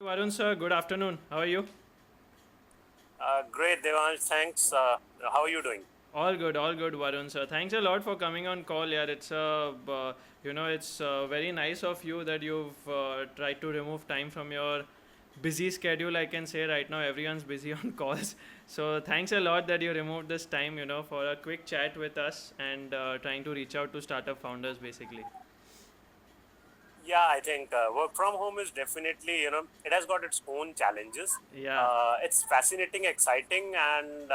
Varun sir, good afternoon. How are you? Great, Devansh. Thanks. How are you doing? All good, Varun sir. Thanks a lot for coming on call. Yeah, it's very nice of you that you've tried to remove time from your busy schedule. I can say right now everyone's busy on calls. So thanks a lot that you removed this time, for a quick chat with us and trying to reach out to startup founders, basically. Yeah, I think work from home is definitely, it has got its own challenges. Yeah, It's fascinating, exciting, and,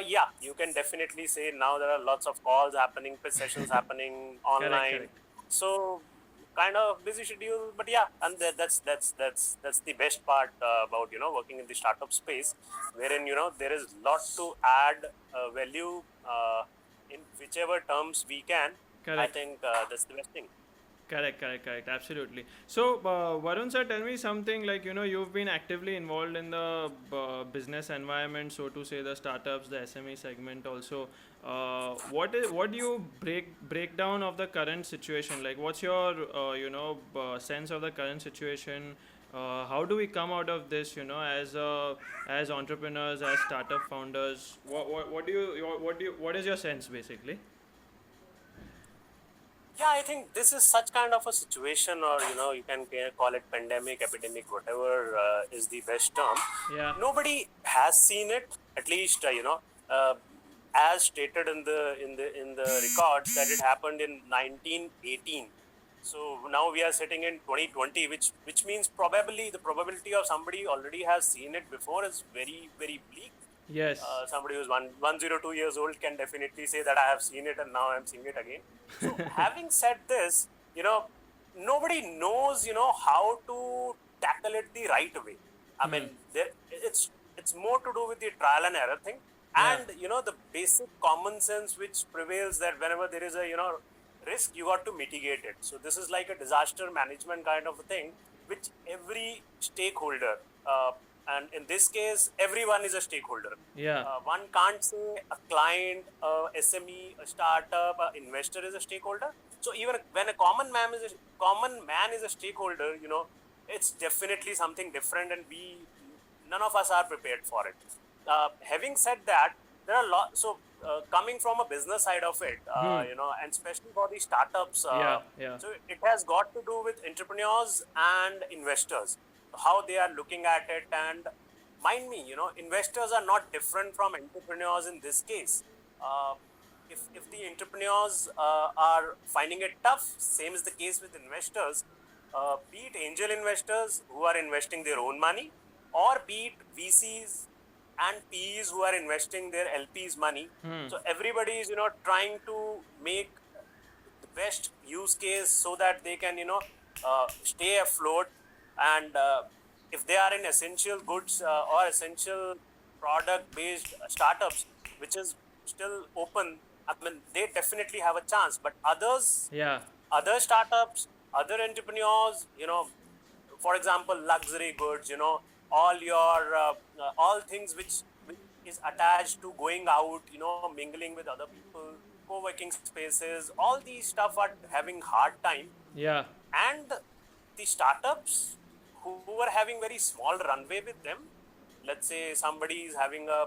yeah, you can definitely say now there are lots of calls happening, pitch sessions happening correct, online. correct. So, kind of busy schedule, but yeah, and that's the best part about working in the startup space, wherein there is lot to add value in whichever terms we can. I Correct. think that's the best thing. Correct. Absolutely. So, Varun sir, tell me something like you've been actively involved in the business environment, so to say, the startups, the SME segment. Also, what do you breakdown of the current situation? Like, what's your sense of the current situation? How do we come out of this? As entrepreneurs, as startup founders. What is your sense basically? Yeah, I think this is such kind of a situation, or you can call it pandemic, epidemic, whatever is the best term. Yeah. Nobody has seen it, at least uh, as stated in the records that it happened in 1918. So now we are sitting in 2020, which means probably the probability of somebody already has seen it before is very very bleak. Yes. Somebody who's 102 years old can definitely say that I have seen it and now I'm seeing it again. So having said this, nobody knows how to tackle it the right way. I mean, it's more to do with the trial and error thing, Yeah. and the basic common sense which prevails that whenever there is a risk, you got to mitigate it. So this is like a disaster management kind of a thing, which every stakeholder, and in this case, everyone is a stakeholder. Yeah. One can't say a client, a SME, a startup, a investor is a stakeholder. So even when a common man is a stakeholder, it's definitely something different, and we none of us are prepared for it. Having said that, there are a lot. So coming from a business side of it, and especially for the startups, Yeah. Yeah. so it has got to do with entrepreneurs and investors, how they are looking at it. And mind me, investors are not different from entrepreneurs in this case. Uh, if the entrepreneurs are finding it tough, same is the case with investors. Be it angel investors who are investing their own money, or be it VCs and PEs who are investing their LPs money. So everybody is trying to make the best use case so that they can stay afloat. And if they are in essential goods or essential product based startups which is still open, I mean, they definitely have a chance. But others, Yeah. other startups, other entrepreneurs, for example, luxury goods, all things which is attached to going out, mingling with other people, co-working spaces, all these stuff are having hard time. Yeah. And the startups who were having very small runway with them, let's say somebody is having a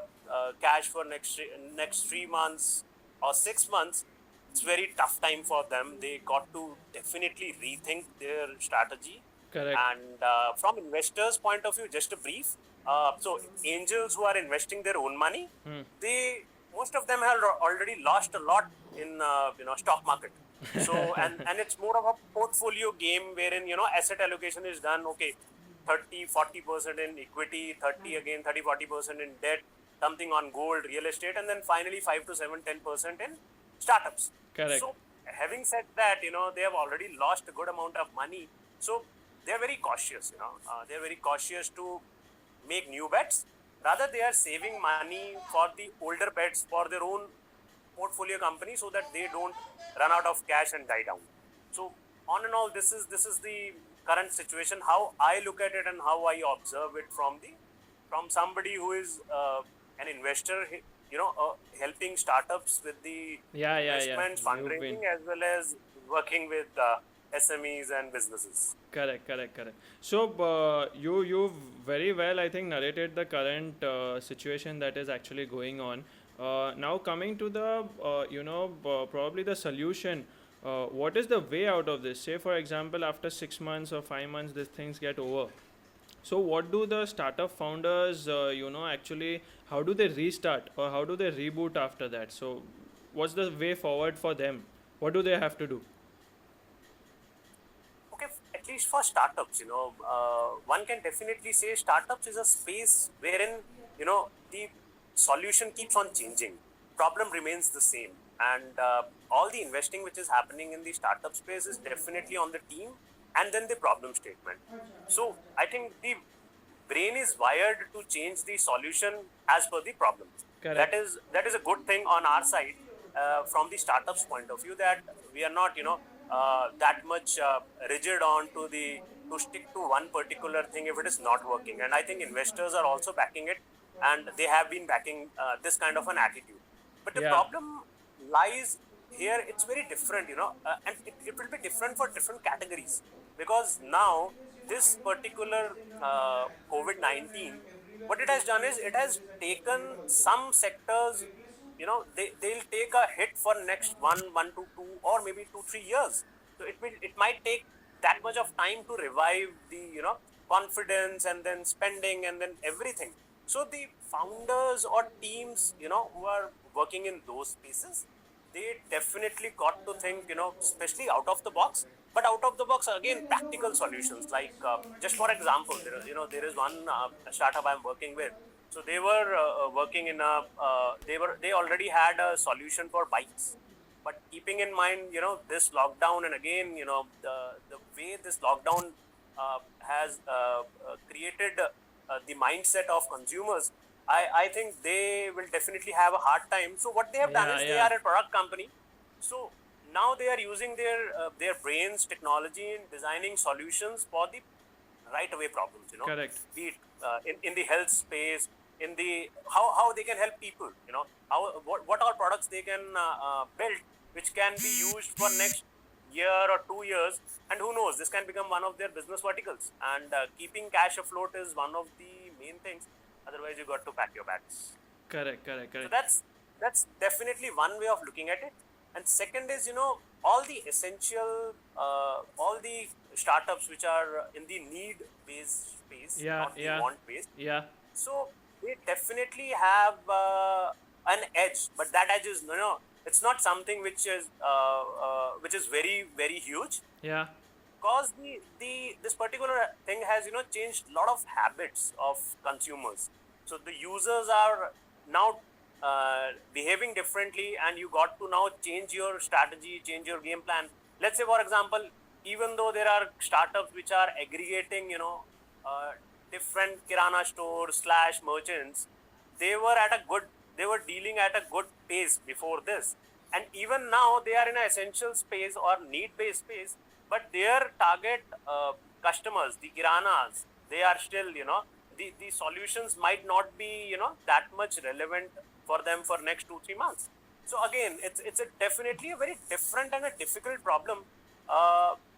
cash for next 3 months or 6 months, it's very tough time for them. They got to definitely rethink their strategy. Correct. And from investors point of view, just a brief, so angels who are investing their own money, they most of them have already lost a lot in stock market. So and it's more of a portfolio game wherein asset allocation is done. Okay, 30-40% in equity, 30 again 30-40% in debt, something on gold, real estate, and then finally 5 to 7-10% in startups. Correct. So having said that, they have already lost a good amount of money. So they're very cautious. They're very cautious to make new bets. Rather, they are saving money for the older bets for their own portfolio company, so that they don't run out of cash and die down. So on and all, this is the current situation. How I look at it and how I observe it from somebody who is an investor, helping startups with the Yeah. investments, You've been. fundraising, as well as working with SMEs and businesses. Correct, correct, correct. So you very well, I think, narrated the current situation that is actually going on. Now coming to the probably the solution. What is the way out of this? Say for example, after 6 months or 5 months, these things get over. So what do the startup founders, actually, how do they restart or how do they reboot after that? So what's the way forward for them? What do they have to do? Okay, at least for startups, one can definitely say startups is a space wherein, the solution keeps on changing. Problem remains the same. And all the investing which is happening in the startup space is definitely on the team and then the problem statement. So I think the brain is wired to change the solution as per the problem. Correct. That is a good thing on our side from the startups point of view, that we are not that much rigid on to stick to one particular thing if it is not working. And I think investors are also backing it, and they have been backing this kind of an attitude. But the Yeah. problem lies here, it's very different, and it will be different for different categories, because now this particular COVID-19, what it has done is it has taken some sectors, they'll take a hit for next 1 to 2 or maybe 2 3 years. So it might take that much of time to revive the confidence and then spending and then everything. So the founders or teams, who are working in those spaces, they definitely got to think, especially out of the box. But out of the box, again, practical solutions. Like, just for example, there is one startup I'm working with. So they were working in they already had a solution for bikes. But keeping in mind, this lockdown, and again, the way this lockdown has created the mindset of consumers, I think they will definitely have a hard time. So what they have done Yeah, is they yeah. are a product company. So now they are using their brains, technology in designing solutions for the right away problems. Correct. Be it in the health space, in the how they can help people. How what all products they can build, which can be used for next year or 2 years, and who knows, this can become one of their business verticals. And keeping cash afloat is one of the main things. Otherwise, you got to pack your bags. Correct, correct, So correct. that's definitely one way of looking at it. And second is, all the essential, all the startups which are in the need based space, Yeah, not the yeah, want based. yeah. So they definitely have an edge, but that edge is, it's not something which is very very huge, Yeah, because the this particular thing has changed a lot of habits of consumers. So the users are now behaving differently, and you got to now change your strategy, change your game plan. Let's say, for example, even though there are startups which are aggregating uh, different kirana stores slash merchants, they were at a good they were dealing at a good pace before this. And even now they are in an essential space or need based space, but their target customers, the kiranas, they are still, the solutions might not be that much relevant for them for next 2 3 months. So again, it's a definitely a very different and a difficult problem.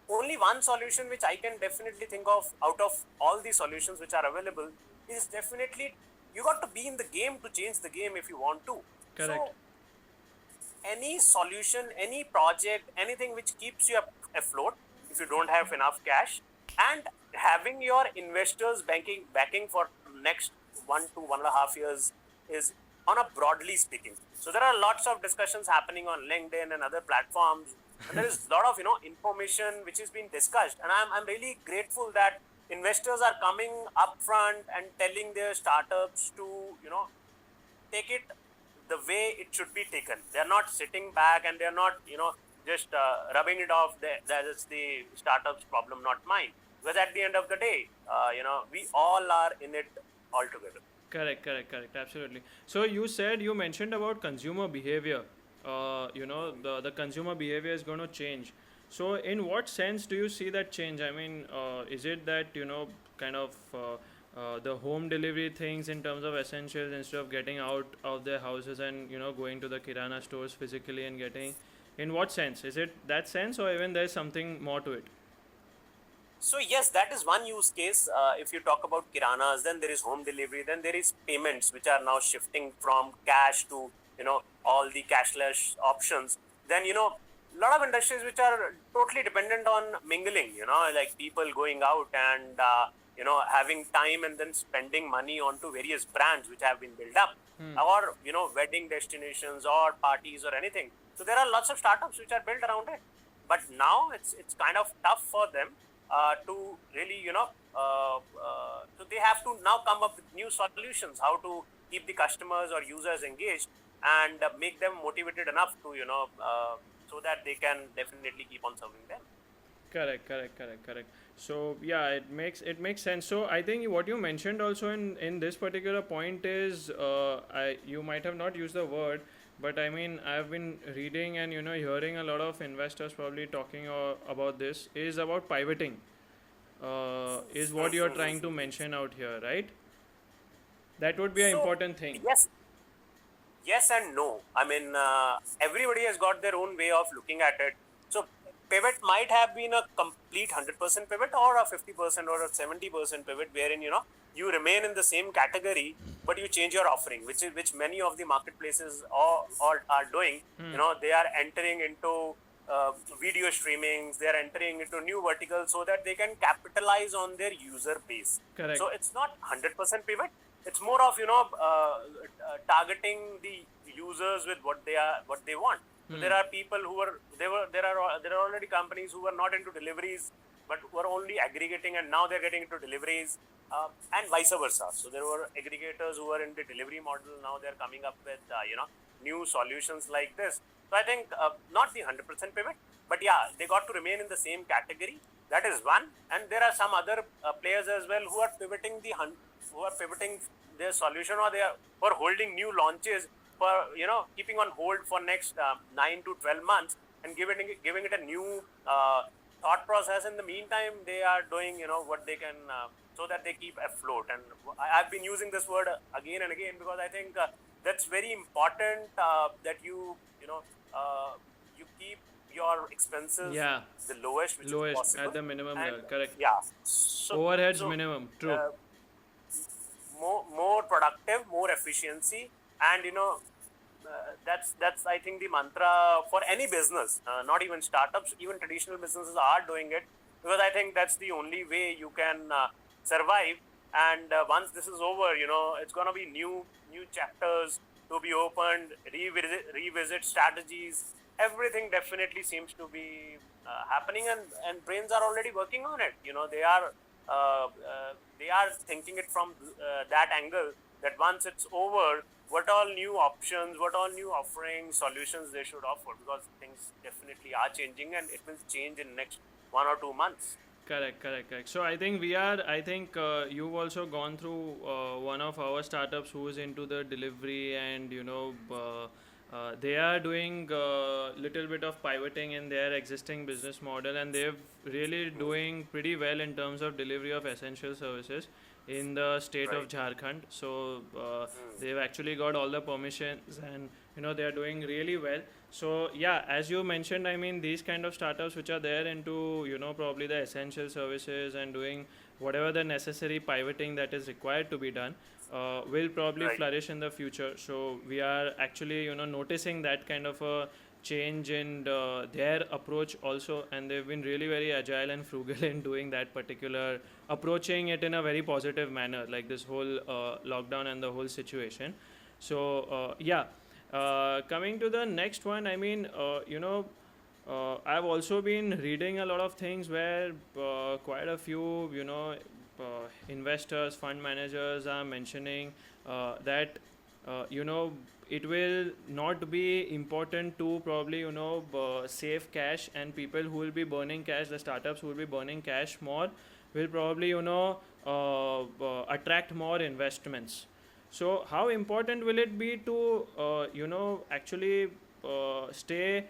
Only one solution which I can definitely think of out of all the solutions which are available is definitely, you got to be in the game to change the game if you want to. correct. So any solution, any project, anything which keeps you afloat if you don't have enough cash, and having your investors backing for next 1 to 1.5 years is, on a broadly speaking. So there are lots of discussions happening on LinkedIn and other platforms, and there is a lot of information which is being discussed, and I'm really grateful that investors are coming upfront and telling their startups to take it the way it should be taken. They're not sitting back, and they're not, just rubbing it off. That is the startup's problem, not mine. Because at the end of the day, we all are in it all together. Correct, correct, correct. Absolutely. So you mentioned about consumer behavior. The consumer behavior is going to change. So in what sense do you see that change? I mean, is it that kind of the home delivery things in terms of essentials, instead of getting out of their houses and going to the kirana stores physically and getting In what sense? Is it that sense, or even there's something more to it? So yes, that is one use case. If you talk about kiranas, then there is home delivery, then there is payments, which are now shifting from cash to all the cashless options. Then a lot of industries which are totally dependent on mingling. Like people going out and having time and then spending money onto various brands which have been built up, or wedding destinations or parties or anything. So there are lots of startups which are built around it. But now it's kind of tough for them to really, so they have to now come up with new solutions, how to keep the customers or users engaged and make them motivated enough to, so that they can definitely keep on serving them. Correct. So yeah, it makes sense. So I think what you mentioned also in this particular point is, you might have not used the word, but I mean I've been reading and hearing a lot of investors probably talking about this, is about pivoting. Is what you're trying to mention out here, right? That would be an So, important thing. yes, yes and no. I mean, everybody has got their own way of looking at it. So pivot might have been a complete 100% pivot, or a 50% or a 70% pivot, wherein you remain in the same category, but you change your offering, which many of the marketplaces all are doing. They are entering into video streamings. They are entering into new verticals so that they can capitalize on their user base. Correct. So it's not 100% pivot. It's more of targeting the users with what they want. So there are people who there are already companies who were not into deliveries, but were only aggregating, and now they're getting into deliveries, and vice versa. So there were aggregators who were in the delivery model. Now they're coming up with new solutions like this. So I think not the 100% pivot, but yeah, they got to remain in the same category. That is one, and there are some other players as well who are pivoting their solution, or they are or holding new launches for keeping on hold for next 9 to 12 months, and giving it a new thought process. In the meantime, they are doing what they can, so that they keep afloat. And I've been using this word again and again, because I think that's very important, that you keep your expenses Yeah, the lowest which is lowest possible, at the minimum and level. Correct. yeah, so Overheads so minimum. True. uh, more productive, more efficiency, and that's I think the mantra for any business, not even startups, even traditional businesses are doing it, because I think that's the only way you can survive. And once this is over, it's gonna be new chapters to be opened, revisit strategies. Everything definitely seems to be happening, and brains are already working on it. They are thinking it from that angle, that once it's over, what all new options, what all new offerings, solutions they should offer, because things definitely are changing, and it will change in next 1 or 2 months. Correct. So I think you've also gone through one of our startups who is into the delivery, and they are doing little bit of pivoting in their existing business model, and they're really doing pretty well in terms of delivery of essential services in the state of Right. Jharkhand. So they've actually got all the permissions, and they are doing really well. So yeah, as you mentioned, I mean these kind of startups which are there into probably the essential services and doing whatever the necessary pivoting that is required to be done, will probably Right. flourish in the future. So we are actually noticing that kind of a change in their approach also, and they've been really very agile and frugal in doing that particular, approaching it in a very positive manner, like this whole lockdown and the whole situation. So yeah, coming to the next one, I mean I've also been reading a lot of things where quite a few investors, fund managers are mentioning that it will not be important to probably save cash, and people who will be burning cash, the startups who will be burning cash more, will probably attract more investments. So how important will it be to actually stay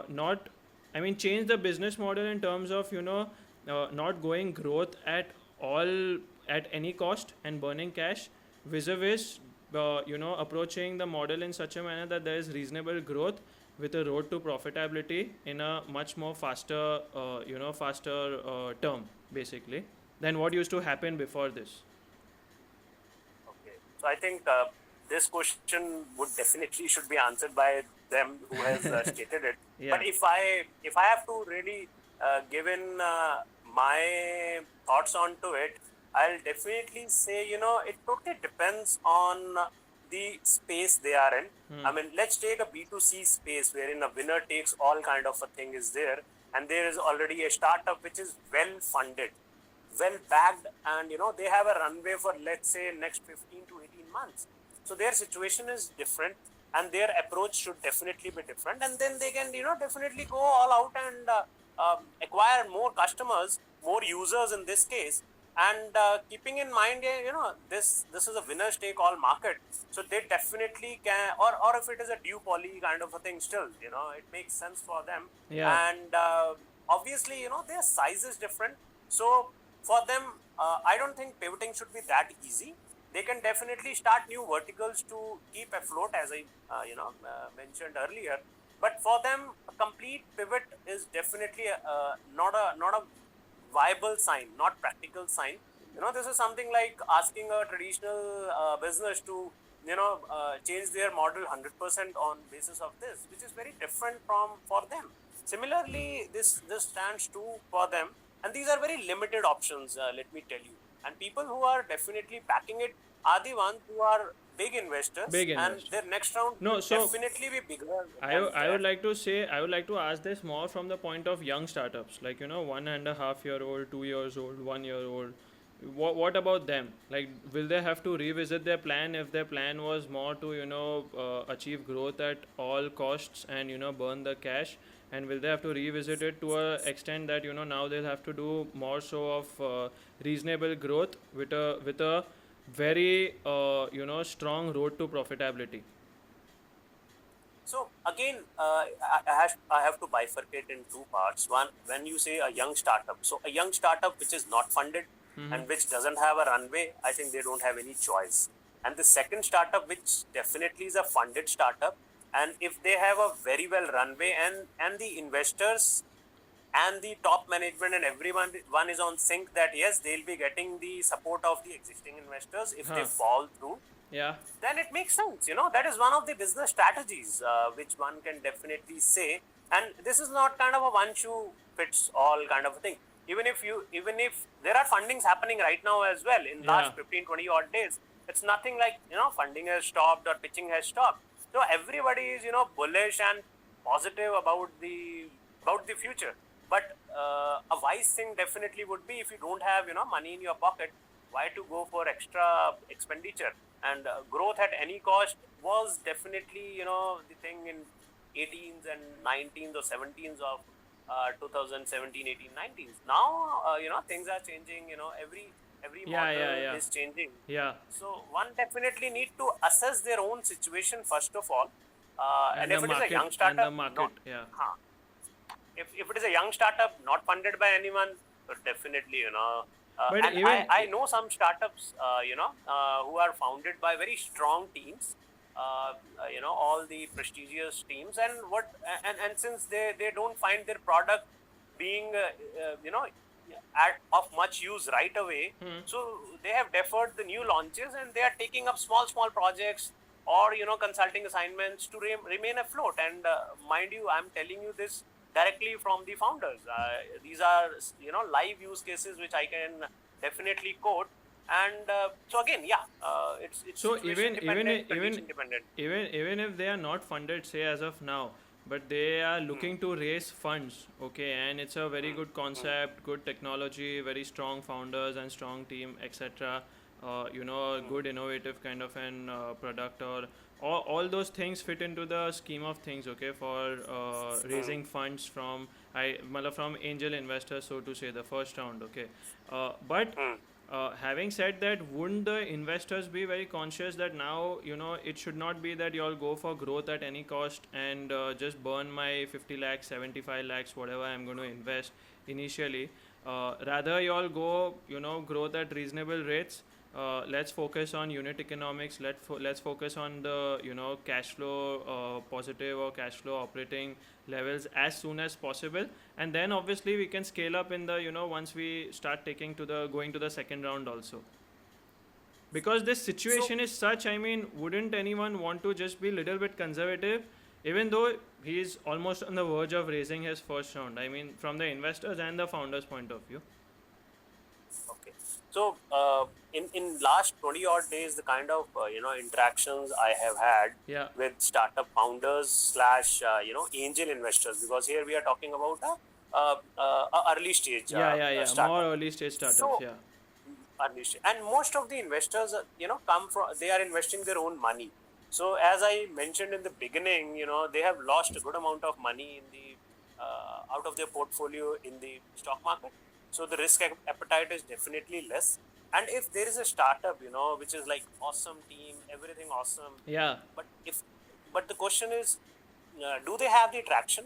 not, I mean change the business model in terms of not going growth at all at any cost and burning cash, vis-a-vis approaching the model in such a manner that there is reasonable growth with a road to profitability in a much more faster, faster term, basically, than what used to happen before this. Okay. So I think this question would definitely should be answered by them who has stated it. But Yeah. if I have to really give in my thoughts onto it, I'll definitely say, it totally depends on the space they are in. I mean, let's take a B2C space wherein a winner takes all kind of a thing is there, and there is already a startup which is well funded, well backed, and they have a runway for, let's say, next 15 to 18 months. So their situation is different, and their approach should definitely be different, and then they can definitely go all out and acquire more customers, more users in this case. And keeping in mind, this is a winners take all market, so they definitely can, or if it is a duopoly kind of a thing, still it makes sense for them. Yeah. And obviously their size is different, so for them, I don't think pivoting should be that easy. They can definitely start new verticals to keep afloat, as I mentioned earlier. But for them, a complete pivot is definitely not a viable sign, not practical sign. This is something like asking a traditional business to change their model 100% on basis of this, which is very different from for them. Similarly, this stands true for them, and these are very limited options. Let me tell you, and people who are definitely backing it are the ones who are big investors, Big and investors. their next round No, will so definitely be bigger than I would that. like to say, I would like to ask this more from the point of young startups, like 1.5 year old, 2 years old, 1 year old. What about them? Like, will they have to revisit their plan if their plan was more to achieve growth at all costs and burn the cash? And will they have to revisit it to a extent that now they'll have to do more so of reasonable growth with a very strong road to profitability? So again, I have to bifurcate in two parts. One, when you say a young startup, so a young startup which is not funded and which doesn't have a runway, I think they don't have any choice. And the second startup, which definitely is a funded startup, and if they have a very well runway, and the investors and the top management and everyone one is on sync that yes, they'll be getting the support of the existing investors if they Huh. fall through, Yeah. then it makes sense. That is one of the business strategies which one can definitely say. And this is not kind of a one shoe fits all kind of a thing. Even if there are fundings happening right now as well in Yeah. last 15, 20 odd days, it's nothing like funding has stopped or pitching has stopped. So everybody is bullish and positive about the future. But a wise thing definitely would be, if you don't have money in your pocket, why to go for extra expenditure? And growth at any cost was definitely the thing in 18s and 19s or 17s of 2017, 18, 19s. Now things are changing. Every Yeah, yeah, model yeah. is changing. Yeah. So one definitely need to assess their own situation first of all. And And the if it is a market young and the startup, market. not Yeah. huh, if it is a young startup not funded by anyone, so definitely But and even I know some startups who are founded by very strong teams, all the prestigious teams, and since they don't find their product being of much use right away, so they have deferred the new launches, and they are taking up small projects, or consulting assignments to remain afloat. And mind you, I'm telling you this directly from the founders. These are live use cases which I can definitely quote. And so again, yeah, it's so situation dependent, even condition dependent. even if they are not funded, say as of now, but they are looking to raise funds, okay, and it's a very good concept, good technology, very strong founders and strong team, etc. A good innovative kind of an product, or all those things fit into the scheme of things, okay, for raising funds from from angel investors, so to say, the first round, okay. But having said that, wouldn't the investors be very conscious that now it should not be that you all go for growth at any cost and just burn my 50 lakhs, 75 lakhs, whatever I'm going to invest initially? Rather, you all go growth at reasonable rates, let's focus on unit economics. Let's focus on the cash flow positive or cash flow operating levels as soon as possible, and then obviously we can scale up in the once we start taking to the going to the second round also. Because this So situation is such, I mean, wouldn't anyone want to just be a little bit conservative, even though he's almost on the verge of raising his first round? I mean, from the investors and the founders' point of view. okay. So in last 20 odd days, the kind of interactions I have had Yeah, with startup founders slash angel investors, because here we are talking about a early stage yeah. More startup. early stage startups. So Yeah, early stage, and most of the investors come from, they are investing their own money. So as I mentioned in the beginning, they have lost a good amount of money in the out of their portfolio in the stock market. So the risk appetite is definitely less. And if there is a startup, which is like awesome team, everything awesome, yeah, but if but the question is, do they have the traction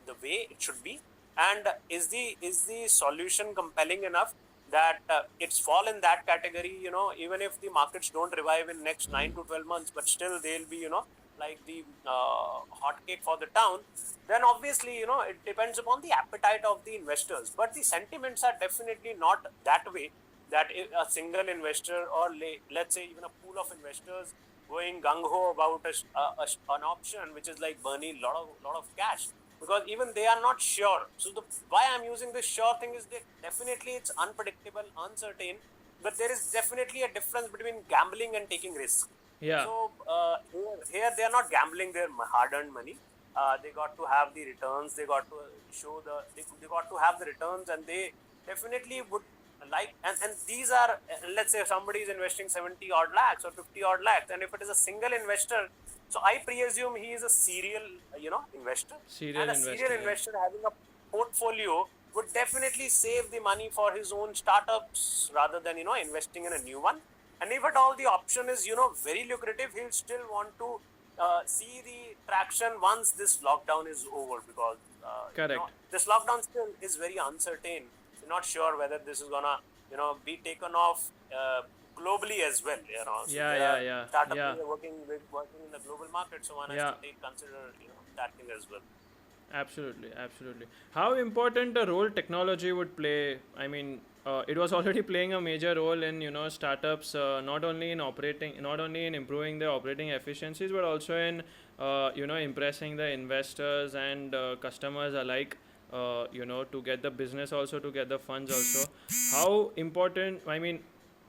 the way it should be, and is the solution compelling enough that it's fall in that category, even if the markets don't revive in next 9 to 12 months, but still they'll be like the hot cake for the town. Then obviously it depends upon the appetite of the investors, but the sentiments are definitely not that way, that a single investor or let's say even a pool of investors going gung-ho about an option which is like burning lot of cash, because even they are not sure. So why I'm using this sure thing is that definitely it's unpredictable, uncertain, but there is definitely a difference between gambling and taking risk. yeah. So here they are not gambling their hard-earned money. They got to have the returns. They got to show they got to have the returns, and they definitely would like. And these are let's say somebody is investing 70 odd lakhs or 50 odd lakhs, and if it is a single investor, so I presume he is a serial investor, Serial and a serial investor. Yeah. investor having a portfolio would definitely save the money for his own startups rather than investing in a new one. And if at all the option is very lucrative, he'll still want to see the traction once this lockdown is over, because Correct. this lockdown still is very uncertain. We're not sure whether this is gonna be taken off globally as well. So Yeah, there yeah, are yeah, startups yeah, working in the global market, so one has yeah. to consider that thing as well. Absolutely, absolutely. How important a role technology would play? I mean, it was already playing a major role in startups, not only in operating, not only in improving their operating efficiencies, but also in impressing the investors and customers alike. To get the business also, to get the funds also. How important? I mean,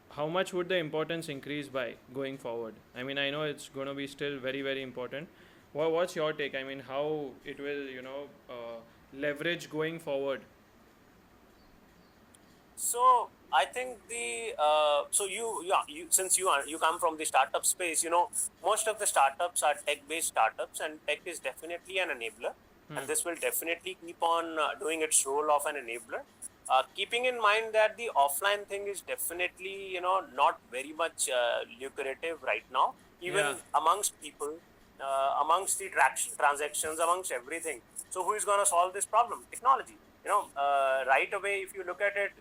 how much would the importance increase by going forward? I mean, I know it's going to be still very, very important. What's your take? I mean, how it will, leverage going forward? So I think the so you since you come from the startup space, most of the startups are tech-based startups, and tech is definitely an enabler, and this will definitely keep on doing its role of an enabler. Keeping in mind that the offline thing is definitely not very much lucrative right now, even Yeah, amongst people, amongst the transactions, amongst everything. So who is going to solve this problem? Technology. Right away, if you look at it,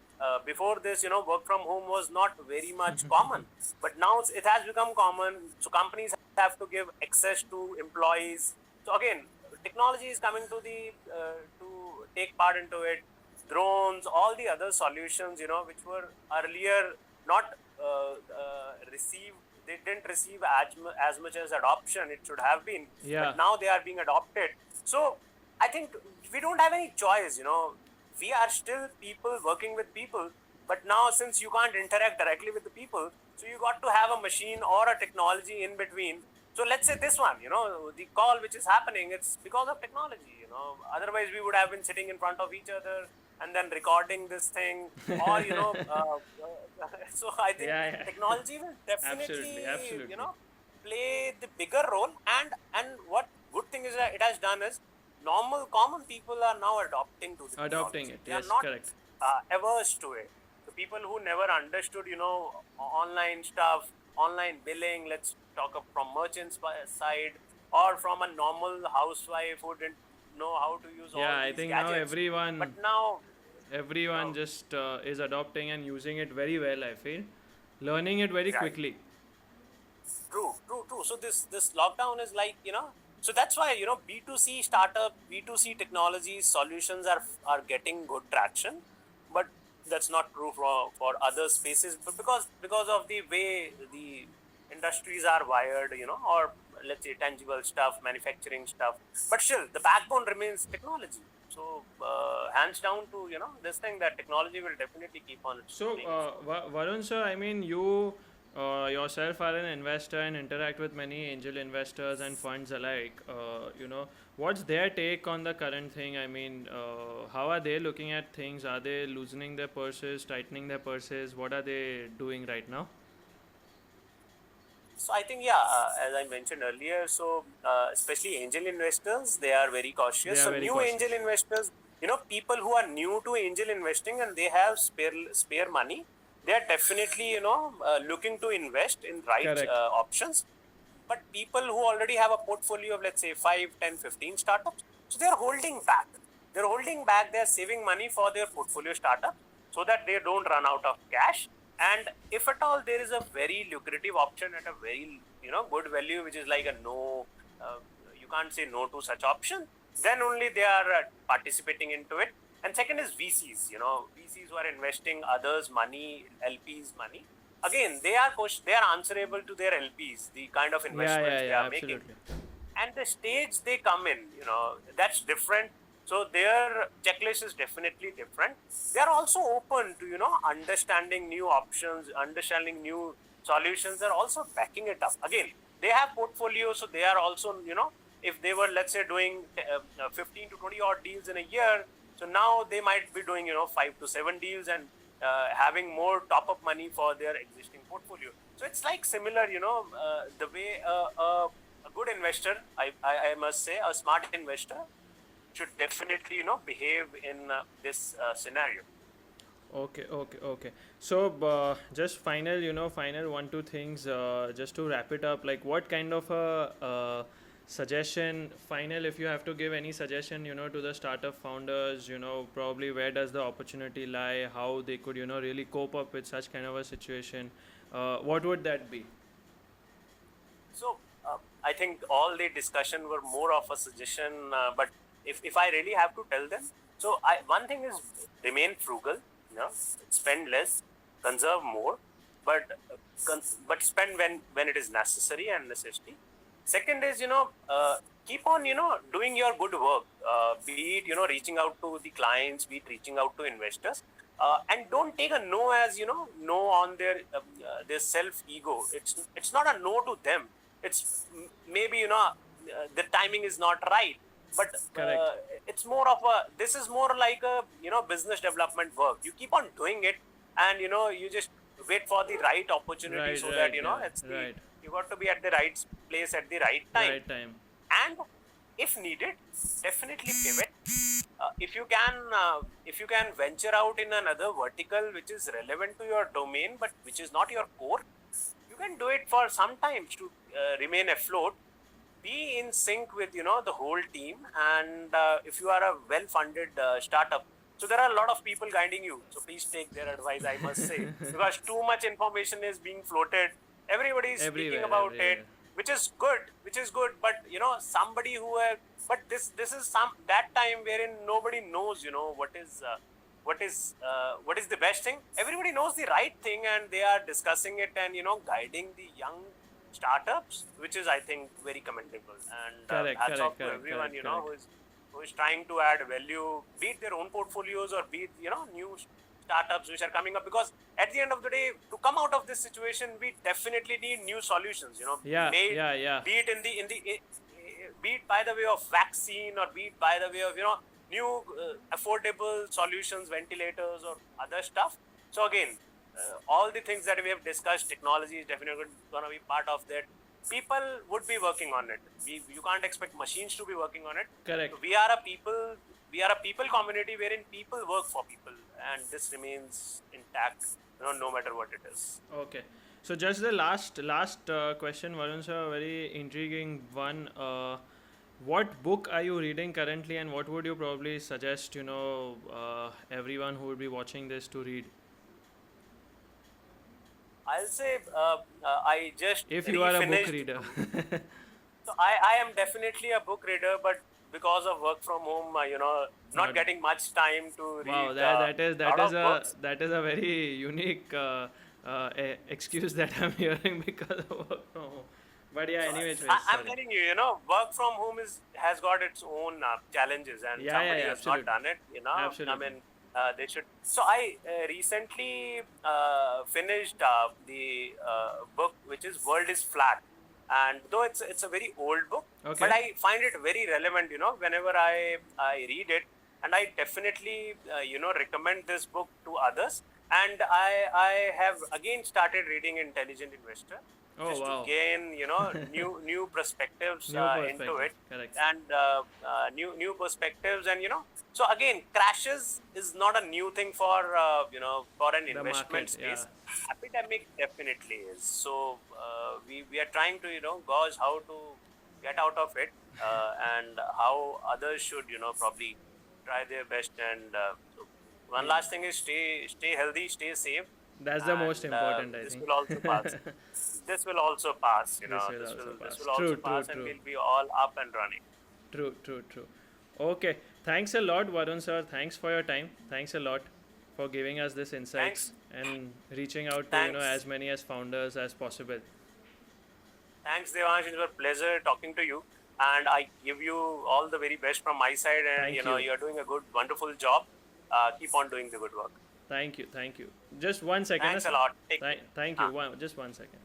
before this, work from home was not very much common, but now it has become common. So companies have to give access to employees. So again, technology is coming to take part into it. Drones, all the other solutions, which were earlier not received, they didn't receive as much as adoption it should have been, yeah, but now they are being adopted. So I think we don't have any choice. We are still people working with people, but now since you can't interact directly with the people, so you got to have a machine or a technology in between. So let's say this one, the call which is happening, it's because of technology. Otherwise we would have been sitting in front of each other and then recording this thing, or so I think yeah, yeah. technology will Absolutely, definitely absolutely. play the bigger role. And what good thing is that it has done is normal common people are now adopting to the Adopting technology. it. They are Yes, not correct. averse to it. The people who never understood online stuff, online billing, let's talk of from merchants side, or from a normal housewife who didn't know how to use all Yeah, I these think now gadgets. But now everyone uh, just is adopting and using it very well. I feel, learning it very Right. quickly. True. So this lockdown is like, so that's why, B2C startup, B2C technology solutions are getting good traction, but that's not true for other spaces. But because of the way the industries are wired, or let's say tangible stuff, manufacturing stuff, but still the backbone remains technology. So hands down to this thing, that technology will definitely keep on So, playing its role. Varun sir, I mean, you yourself are an investor and interact with many angel investors and funds alike. What's their take on the current thing? I mean, how are they looking at things? Are they loosening their purses, tightening their purses? What are they doing right now? So I think, yeah, as I mentioned earlier, so especially angel investors, they are very They cautious. are So very new angel cautious. investors, people who are new to angel investing and they have spare money, they are definitely looking to invest in right Correct. options. But people who already have a portfolio of, let's say, 5, 10, 15 startups, so they are holding back. They're holding back. They're saving money for their portfolio startup so that they don't run out of cash. And if at all there is a very lucrative option at a very good value, which is like a no, uh, you can't say no to such option, then only they are participating into it. And second is VCs. VCs who are investing others' money, LPs' money. Again, they are answerable to their LPs, the kind of Yeah, yeah, investments they yeah, are making, absolutely. and the stage they come in, that's different. So their checklist is definitely different. They are also open to understanding new options, understanding new solutions. They're also backing it up. Again, they have portfolios, so they are also, if they were, let's say, doing 15 to 20 odd deals in a year, so now they might be doing 5 to 7 deals, and having more top up money for their existing portfolio. So it's like similar, the way a good investor, I must say, a smart investor should definitely behave in this scenario. Okay, okay, okay. So, just final, final one, two things, just to wrap it up. Like, what kind of a suggestion, final, if you have to give any suggestion, to the startup founders, probably where does the opportunity lie, how they could, really cope up with such kind of a situation, what would that be? So I think all the discussion were more of a suggestion, but if I really have to tell them, so one thing is remain frugal, spend less, conserve more, but but spend when it is necessary and necessity. Second is keep on doing your good work, be it reaching out to the clients, be it reaching out to investors, and don't take a no as no on their self ego. It's not a no to them. It's maybe the timing is not right, but Correct. it's more of a, this is more like a business development work. You keep on doing it, and you just wait for the right opportunity, Right, so that right, yeah, it's the, right. you got to be at the right place at the right time. Right time. And if needed, definitely pivot. If you can venture out in another vertical which is relevant to your domain but which is not your core, you can do it for some time to remain afloat. Be in sync with the whole team, and if you are a well funded startup, so there are a lot of people guiding you, so please take their advice, I must say, because too much information is being floated. Everybody is speaking Everywhere, about it, everywhere. which is good, but somebody who but this is some that time wherein nobody knows what is the best thing. Everybody knows the right thing, and they are discussing it and guiding the young startups, which is, I think, very commendable. And Correct, hats correct, off to correct, everyone correct, correct. who is trying to add value, be it their own portfolios or be it new startups which are coming up. Because at the end of the day, to come out of this situation, we definitely need new solutions. Yeah, Made, yeah, yeah. be it be it by the way of vaccine, or be it by the way of new affordable solutions, ventilators or other stuff. So again, all the things that we have discussed, technology is definitely going to be part of that. People would be working on it. You can't expect machines to be working on it. Correct. So we are a people community wherein people work for people, and this remains intact, no matter what it is. Okay. So just the last question, Varun sir, a very intriguing one. What book are you reading currently, and what would you probably suggest, everyone who would be watching this to read? I'll say I just If you are a book finished. reader. So I am definitely a book reader, but because of work from home, not Not getting much time to wow, read a that lot is of a books. very unique excuse that I'm hearing because of work from home. But yeah, So anyways, I'm sorry. telling you, work from home has got its own challenges, and Yeah, yeah, somebody yeah, has not absolutely, done it. I absolutely. mean, they should. So I recently finished the book, which is "World is Flat," and though it's a very old book, but Okay. I find it very relevant. Whenever I read it, and I definitely recommend this book to others. And I have again started reading Intelligent Investor Oh just to wow, gain new perspectives new into perspective. it, Correct. and new perspectives. And so again, crashes is not a new thing for an The investment market, yeah. space. Epidemic definitely is. So we are trying to gauge how to get out of it, and how others should probably try their best. And so one last thing is stay healthy, stay safe, That's the most and important, I this think. will also pass. This will also pass. This will This also will pass. also True, true, pass, and true. we'll be all up and running. True, true, true. Okay. Thanks a lot, Varun sir. Thanks for your time. Thanks a lot for giving us this insights Thanks, and reaching out to as thanks, many as founders as possible. thanks, Devansh. It was a pleasure talking to you, and I give you all the very best from my side. And Thank you. you're doing a good, wonderful job. Keep on doing the good work. Thank you. Thank you. Just one second. Thanks a lot. Take care. Thank you. Huh. Just 1 second.